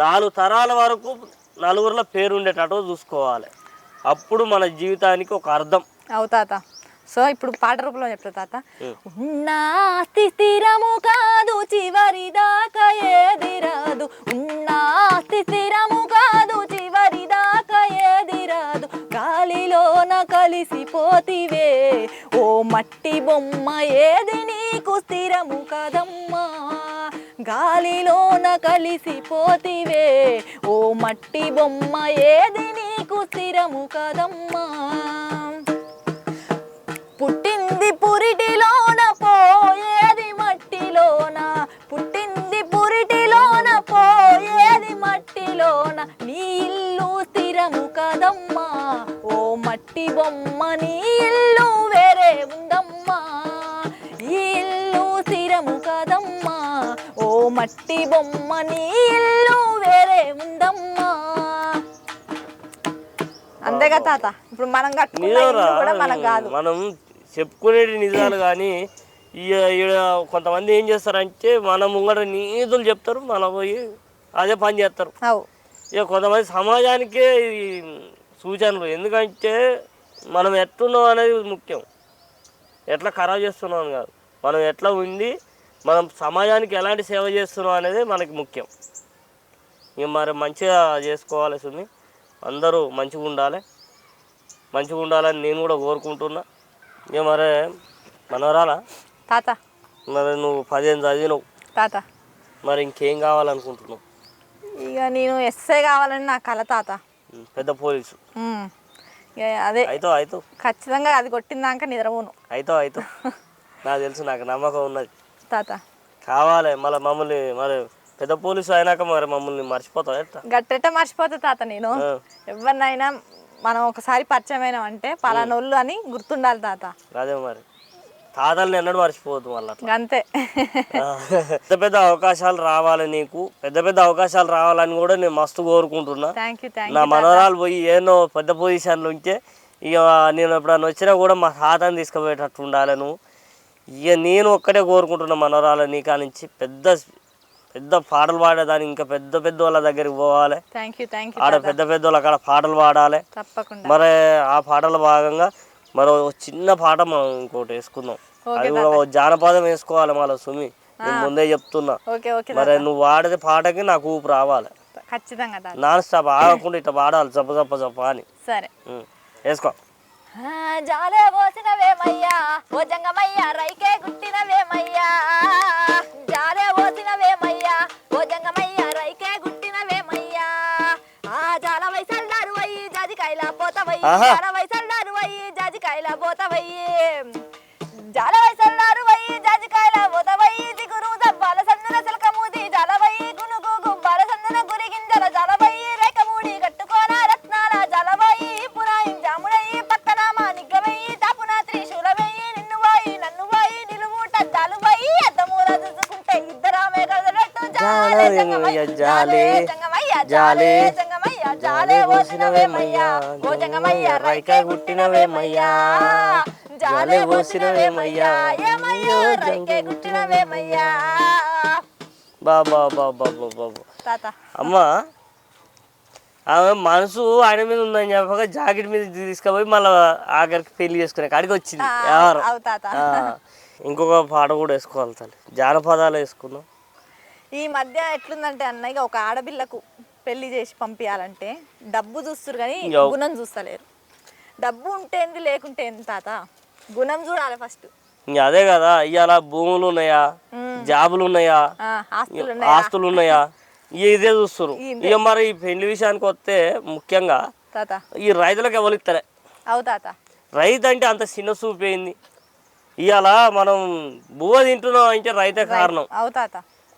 4 తరాల వరకు నలుగురిలో పేరు ఉండేటట్టు చూసుకోవాలి. అప్పుడు మన జీవితానికి ఒక అర్థం. అవు తాత. సో ఇప్పుడు పాట రూపంలో చెప్తా తాత. ఉన్నాస్తి స్థిరము కాదు చివరి దాకా ఏది రాదు, ఉన్నాస్తి స్థిరము కాదు చివరి దాకా ఏది రాదు, గాలిలోన కలిసిపోతివే ఓ మట్టి బొమ్మ ఏది నీకు స్థిరము కదమ్మా, గాలిలోన కలిసిపోతివే ఓ మట్టి బొమ్మ ఏది నీకు స్థిరము కదమ్మా, పుట్టింది పురిటిలోన పోయేది మట్టిలోన, పుట్టింది పురిటిలోన పోయేది మట్టిలోన, నీ ఇల్లు స్థిరము కదమ్మా ఓ మట్టి బొమ్మ, నీ ఇల్లు వేరే ఉందమ్మా, ఈ ఇల్లు స్థిరము కదమ్మా ఓ మట్టి బొమ్మ, నీ ఇల్లు వేరే ఉందమ్మా. అంతేగా తాత. ఇప్పుడు మనం కట్టుకున్న మనకు కాదు, మనం చెప్పుకునేది నిజాలు. కానీ కొంతమంది ఏం చేస్తారంటే మన ముంగట నీతులు చెప్తారు, మన పోయి అదే పని చేస్తారు. ఇక కొంతమంది సమాజానికే సూచనలు. ఎందుకంటే మనం ఎట్లున్నాం అనేది ముఖ్యం, ఎట్లా ఖరాబ్ చేస్తున్నాం కాదు, మనం ఎట్లా ఉండి మనం సమాజానికి ఎలాంటి సేవ చేస్తున్నాం అనేది మనకి ముఖ్యం. ఇక మరి మంచిగా చేసుకోవాలి సుమి, అందరూ మంచిగా ఉండాలి, మంచిగా ఉండాలని నేను కూడా కోరుకుంటున్నా. ఇక మరి మనవరాలా తాత, మరి నువ్వు 15 చదివినావు తాత, మరి ఇంకేం కావాలనుకుంటున్నావు? ఇక నేను ఎస్ఐ కావాలని నా కల తాత. పెద్ద పోలీసు అదే అయితే ఖచ్చితంగా అది కొట్టిందాక నిద్రపోను. అయితే నాకు తెలుసు, నాకు నమ్మకం ఉన్నది తాత. కావాలి మళ్ళీ మమ్మల్ని, మరి పెద్ద పోలీసు అయినాక మరి మమ్మల్ని మర్చిపోతావు ఎట్లా? గట్టెట్ట మర్చిపోతా తాత. నేను ఎవరినైనా మనం ఒకసారి పరిచయం అయినా అంటే పలానోళ్ళు అని గుర్తుండాలి తాత. అదే మరి తాతల్ని ఎన్నడూ మర్చిపోవద్దు మళ్ళీ. అంతే. పెద్ద పెద్ద అవకాశాలు రావాలి నీకు, పెద్ద పెద్ద అవకాశాలు రావాలని కూడా నేను మస్తు కోరుకుంటున్నా. నా మనవరాలు పోయి ఏనో పెద్ద పొజిషన్లు ఉంటే ఇక నేను ఎప్పుడన్నా వచ్చినా కూడా మా తాతని తీసుకుపోయేటట్టు ఉండాలి నువ్వు. ఇక నేను ఒక్కటే కోరుకుంటున్నా మనవరాలు నీ కానించి పెద్ద పెద్ద పాటలు పాడేదాన్ని, ఇంకా పెద్ద పెద్ద వాళ్ళ దగ్గరికి పోవాలి, ఆడ పెద్ద పెద్ద వాళ్ళ అక్కడ పాటలు పాడాలి. మరి ఆ పాటల భాగంగా మరో చిన్న పాట మనం ఇంకోటి వేసుకుందాం, అది కూడా జానపదం వేసుకోవాలి మళ్ళీ సుమి, నేను ముందే చెప్తున్నా. మరి నువ్వు వాడే పాటకి నాకు ఊపు రావాలి ఖచ్చితంగా, నాన్ స్టాప్ ఆగకుండా ఇట్లా పాడాలి జప్ప జప్ప జప్ప అని. సరే వేసుకో. జాలే పోసినవేమయ్యా ఓ జంగమయ్యా రైకే గుట్టినవేమయ్యా, జాలే పోసినవేమయ్యా ఓ జంగమయ్యా రైకే గుట్టినవేమయ్యా, ఆ జాల వయసల్లారు అయ్యి జాజికాయలా పోతవయ్యి, జాల వయసల్లారు అయ్యి జాజికాయలా పోతవయ్యి, జాల వయసల్లారు అయ్యి జాజికాయలా పోతవయ్యి, దిగురు దబ్బాల సందన సిలకమూది జాలవయ్యి, గునుగు గుబ్బాల సందన గురి గింజల జాలవయ్యి, రేఖమూడి కట్టుకోన రత్నాల జాలవయ్యి, పురాయి జాముడయ్యి పక్కన మా నిగ్గవయ్యి, తాపున త్రిశూలవయ్యి, నిన్ను వాయి నన్ను వాయి నిలువుట జాలువయ్యి, అద్దమూల చూసుకుంటే ఇద్దరామే కదలట్టు, జాలే జంగమయ్య జాలే జంగమయ్య జాలే జంగమయ్య జాలే పోసినవేమయ్యా ఓ జంగమయ్య రైకే గుట్టినవేమయ్యా, జాలే పోసినవేమయ్యా ఏమయ్యో రైకే గుట్టినవేమయ్యా. బాబా బాబా బాబా అమ్మా, ఆమె మనసు ఆయన మీద ఉందని చెప్పక జాకెట్ మీద తీసుకుపోయి మళ్ళీ ఆఖరికి పెళ్లి చేసుకునే కాడికి వచ్చింది. ఇంకొక పాట కూడా వేసుకోవాలి తల్లి, జానపదాలు వేసుకున్నాం. ఈ మధ్య ఎట్లుందంటే అన్నయ్య, ఒక ఆడపిల్లకు పెళ్లి చేసి పంపించాలంటే డబ్బు చూస్తారు కానీ గుణం చూస్తలేరు. డబ్బు ఉంటే ఏంది లేకుంటే ఏంది తాత, గుణం చూడాలి ఫస్ట్. అదే కదా, ఇవాళ భూములు ఉన్నాయా, జాబులు ఉన్నాయా, ఆస్తులు ఉన్నాయా, ఇదే చూస్తారు. ఇక మరి ఈ పెళ్లి విషయానికి వస్తే ముఖ్యంగా ఈ రైతులకు ఎవరు ఇస్తారే. రైతు అంటే అంత చిన్న చూపేయింది. ఇవాళ మనం బువ్వ తింటున్నాం అంటే రైతే కారణం.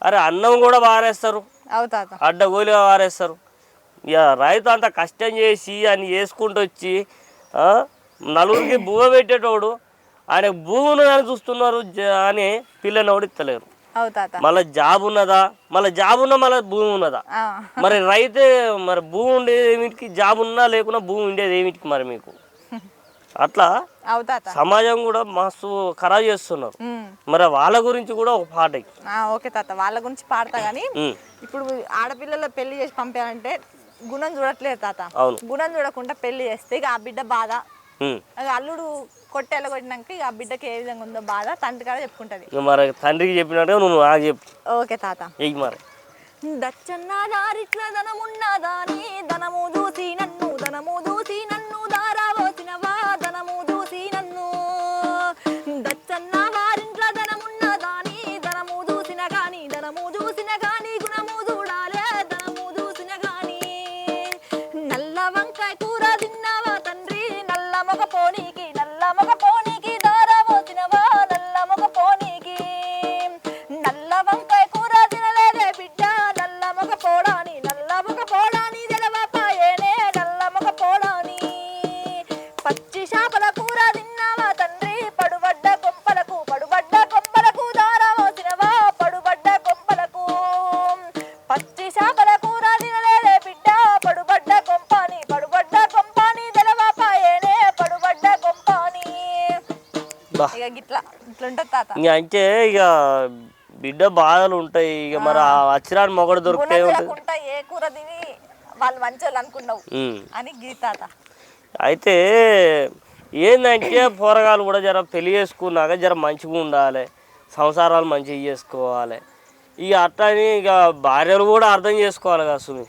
అరే అన్నం కూడా వారేస్తారు, అడ్డగోలుగా వారేస్తారు. ఇక రైతు అంత కష్టం చేసి అని వేసుకుంటూ వచ్చి నలుగురికి బువ్వ పెట్టేటోడు ఆయన భూమి ఉన్నదని చూస్తున్నారు అని పిల్లని ఓడిస్తలేరు. మళ్ళీ జాబ్ ఉన్నదా, మళ్ళీ జాబ్ ఉన్నా మళ్ళీ భూమి ఉన్నదా? మరి రైతే మరి భూమి ఉండేది ఏమిటికి, జాబ్ ఉన్నా లేకున్నా భూమి ఉండేది ఏమిటికి మరి మీకు? అట్లా అవుతాత సమాజం కూడా మస్తు ఖరాబ్ చేస్తున్నారు. మరి వాళ్ళ గురించి కూడా ఒక పాట ఓకే తాత, వాళ్ళ గురించి పాడతా కానీ ఇప్పుడు ఆడపిల్లల పెళ్లి చేసి పంపాలంటే గుణం చూడట్లేదు తాత. గుణం చూడకుండా పెళ్లి చేస్తే ఇక ఆ బిడ్డ బాధ, అల్లుడు కొట్టేలా కొట్టినాక ఇక ఆ బిడ్డకి ఏ విధంగా ఉందో బాధ తండ్రి కాడ చెప్పుకుంటది. మరి తండ్రికి చెప్పినట్టుగా నువ్వు నాకు చెప్పు. ఓకే తాత. మరి దచ్చన్న దారిట్ల ధనమున్నదాని ధనము దూసి నన్ను, ధనము దూసి నన్ను దారా పోసినవా, ధనము దూసి నన్ను. దచ్చన్న వారింట్ల ధనమున్నదాని ధనము దూసిన గాని, ధనము దూసిన గాని గుణము చూడాలే, ధనము దూసిన గాని. నల్ల వంకాయ కూర తిన్నావా తండ్రి, నల్ల మొగ పోనీకి, నల్ల మొగ పోనీకి దారా పోసినవా, నల్ల మొగ పోనీకి. నల్ల వంకాయ కూర తినలేదే బిడ్డ, నల్ల మొగ పోడాని, నల్ల మొగ పోడాని తెలవపాయేనే, నల్ల మొగ పోడాని. పచ్చి చేపల కూర తిన్నావా తండ్రి, పడుబడ్డ కొంపలకు, పడుబడ్డ కొంపలకు దారా పోసినవా, పడుబడ్డ కొంపలకు. పచ్చి చేపల కూర తినలేదే బిడ్డ, పడుబడ్డ కొంపాని, పడుబడ్డ కొంపాని తెలవపాయేనే, పడుబడ్డ కొంపాని. ఇక గిట్లా ఇట్లుంటది తాత. అంటే ఇక బిడ్డ బాధలు ఉంటాయి. ఇక మరి అచ్చిరాని మొగడు దొరికితే ఏ కూర తిని వాళ్ళు మంచోళ్ళు అనుకున్నావు అని గీతాత. అయితే ఏంటంటే పోరగాలు కూడా జర పెళ్లి చేసుకున్నాక జర మంచిగా ఉండాలి, సంసారాలు మంచిగా చేసుకోవాలి. ఇక అట్లని ఇక భార్యలు కూడా అర్థం చేసుకోవాలి కదా సుమి.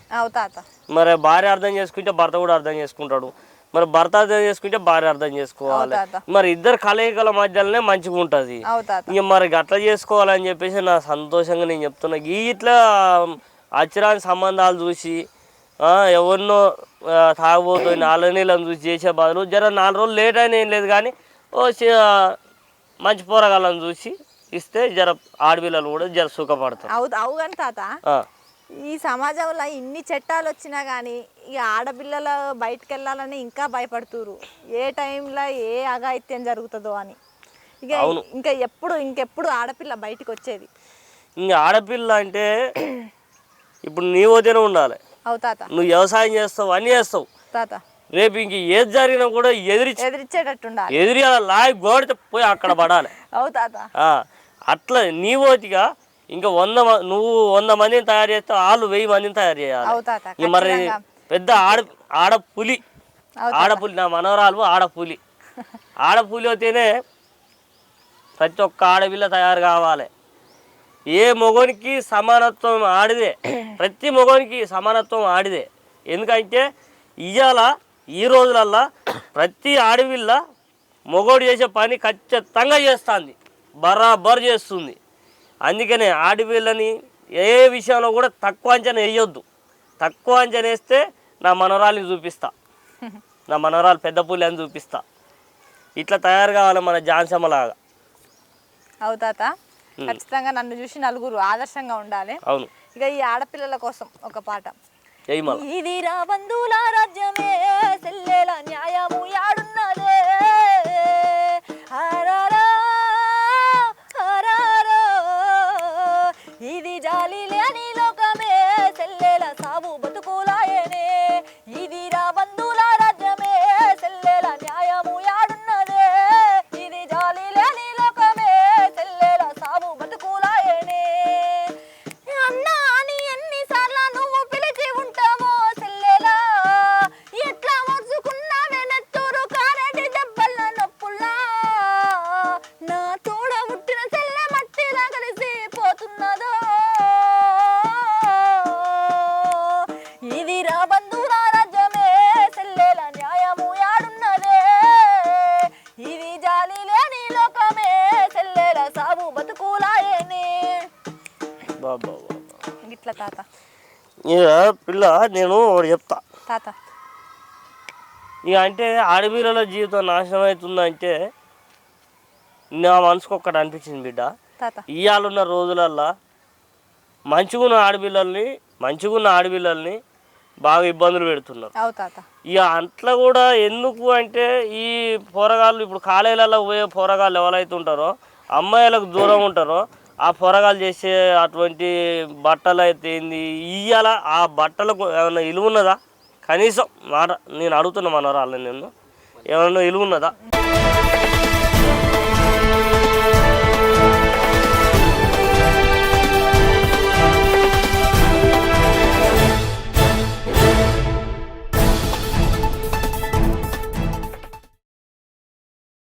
మరి భార్య అర్థం చేసుకుంటే భర్త కూడా అర్థం చేసుకుంటాడు, మరి భర్త అర్థం చేసుకుంటే భార్య అర్థం చేసుకోవాలి. మరి ఇద్దరు కలయికల మధ్యలోనే మంచిగా ఉంటుంది. ఇక మరి అట్లా చేసుకోవాలని చెప్పేసి నా సంతోషంగా నేను చెప్తున్నా. ఇట్లా అచ్చిరాని సంబంధాలు చూసి ఎవరినో తాగబోతుంది 4 నెలలను చూసి చేసే బదులు జర 4 రోజులు లేట్ అయినా ఏం లేదు కానీ మంచి పోరగాళ్ళని చూసి ఇస్తే జర ఆడపిల్లలు కూడా జర సుఖపడతారు. అవును తాత, ఈ సమాజంలో ఇన్ని చట్టాలు వచ్చినా కానీ ఇక ఆడపిల్లలు బయటకు వెళ్ళాలని ఇంకా భయపడుతురు. ఏ టైంలో ఏ అఘాయిత్యం జరుగుతుందో అని. ఇక ఇంకెప్పుడు ఆడపిల్ల బయటకు వచ్చేది. ఇంకా ఆడపిల్ల అంటే ఇప్పుడు నీ వదిన ఉండాలి. తాత, నువ్వు వ్యవసాయం చేస్తావు, అన్నీ చేస్తావు తాత. రేపు ఇంక ఏది జరిగినా కూడా ఎదిరించేటట్టు ఎదిరి లాగి గోడితే పోయి అక్కడ పడాలి. అట్లా నీ ఓటిగా ఇంకా నువ్వు 100 మందిని తయారు చేస్తే వాళ్ళు 1000 మందిని తయారు చేయాలి. మరి పెద్ద ఆడపులి, నా మనవరాలు ఆడపులి. ఆడపులి అయితేనే ప్రతి ఒక్క ఆడపిల్ల తయారు కావాలి. ఏ మొగోనికి సమానత్వం ఆడిదే, ప్రతి మొగోనికి సమానత్వం ఆడిదే. ఎందుకంటే ఇవాళ ఈ రోజులల్లా ప్రతి ఆడపిల్ల మొగోడు చేసే పని ఖచ్చితంగా చేస్తుంది, బరాబర్ చేస్తుంది. అందుకనే ఆడపిల్లని ఏ విషయంలో కూడా తక్కువ అంచనా వేయొద్దు. తక్కువ అంచనా వేస్తే నా మనవరాలిని చూపిస్తా, నా మనవరాలు పెద్ద పులి అని చూపిస్తా. ఇట్లా తయారు కావాలి మన జాన్సమ్మలాగా. తాత, ఖచ్చితంగా నన్ను చూసి నలుగురు ఆదర్శంగా ఉండాలి. అవును. ఇక ఈ ఆడపిల్లల కోసం ఒక పాట. ఇది రా బంధువుల రాజ్యమే, సెల్లెల న్యాయము యాడున్నదే, ఇది జాలి లేని లోకమే, సెల్లెల సాగు బతుకులాయనే. ఇది రా బంధువుల రాజ్యమే, సెల్లెల న్యాయము యాడున్నదే, ఇది జాలి లేని లోకమే, సెల్లెల సాగు బతుకులాయనే. అన్నా అని ఎన్నిసార్లు నువ్వు పిలిచి ఉంటావో సెల్లెలా, ఎట్లా మోసుకున్నావే నెత్తూరు కారెటి దెబ్బల నొప్పుల్లా. నా తోడ పుట్టిన సెల్లె మట్టిలా కలిసి పోతున్నదో, ఇది రా బంధువుల రాజ్యమే, సెల్లెల న్యాయము యాడున్నదే, ఇది జాలి లేని లోకమే, సెల్లెల సాగు బతుకులాయనే. ఇట్లా తాత. ఇక పిల్ల నేను ఒకటి చెప్తా తాత. ఇక అంటే ఆడపిల్లల జీవితం నాశనం అవుతుందంటే నా మనసుకు ఒక్కటి అనిపించింది బిడ్డ. ఇవాళున్న రోజులల్లా మంచిగున్న ఆడపిల్లల్ని బాగా ఇబ్బందులు పెడుతున్నారు. ఇక అట్లా కూడా ఎందుకు అంటే ఈ పోరగాళ్ళు ఇప్పుడు కాలేజీలలో పోయే పోరగాళ్ళు ఎవరైతే ఉంటారో అమ్మాయిలకు దూరం ఉంటారో ఆ పోరగాళ్ళు చేసే అటువంటి బట్టలు అయితే ఏంది ఇవాళ ఆ బట్టలకు ఏమైనా విలువ ఉన్నదా? కనీసం మాట నేను అడుగుతున్నా మనవరాళ్ళని, నేను ఏమన్నా ఇలువ ఉన్నదా?